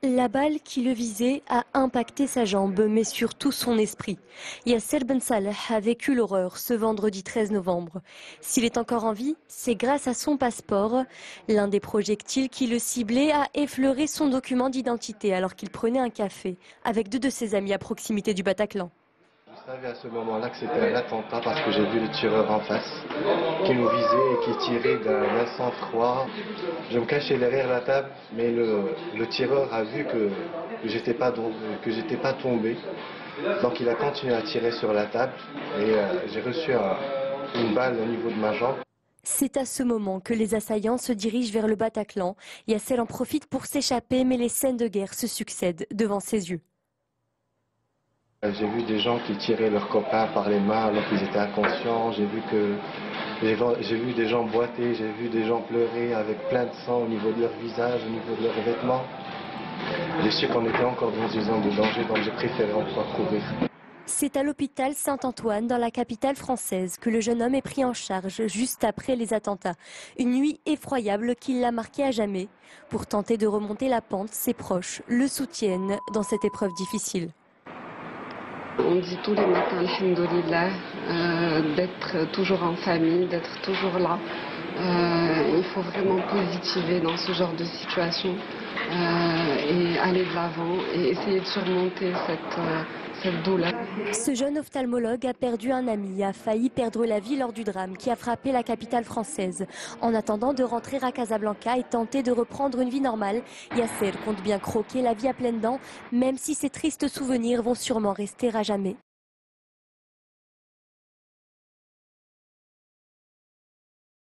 La balle qui le visait a impacté sa jambe, mais surtout son esprit. Yasser Ben Saleh a vécu l'horreur ce vendredi 13 novembre. S'il est encore en vie, c'est grâce à son passeport. L'un des projectiles qui le ciblait a effleuré son document d'identité alors qu'il prenait un café avec deux de ses amis à proximité du Bataclan. Je savais à ce moment-là que c'était un attentat parce que j'ai vu le tireur en face qui nous visait et qui tirait d'un sang-froid. Je me cachais derrière la table, mais le tireur a vu que j'étais pas tombé. Donc il a continué à tirer sur la table et j'ai reçu une balle au niveau de ma jambe. C'est à ce moment que les assaillants se dirigent vers le Bataclan. Yasser en profite pour s'échapper, mais les scènes de guerre se succèdent devant ses yeux. J'ai vu des gens qui tiraient leurs copains par les mains alors qu'ils étaient inconscients. J'ai vu des gens boiter, j'ai vu des gens pleurer avec plein de sang au niveau de leur visage, au niveau de leurs vêtements. J'ai su qu'on était encore dans une zone de danger, donc j'ai préféré encore courir. C'est à l'hôpital Saint-Antoine, dans la capitale française, que le jeune homme est pris en charge juste après les attentats. Une nuit effroyable qui l'a marqué à jamais. Pour tenter de remonter la pente, ses proches le soutiennent dans cette épreuve difficile. On dit tous les matins, alhamdoulilah, d'être toujours en famille, d'être toujours là. Il faut vraiment positiver dans ce genre de situation et aller de l'avant et essayer de surmonter cette douleur. Ce jeune ophtalmologue a perdu un ami, a failli perdre la vie lors du drame qui a frappé la capitale française. En attendant de rentrer à Casablanca et tenter de reprendre une vie normale, Yasser compte bien croquer la vie à pleines dents, même si ces tristes souvenirs vont sûrement rester à jamais.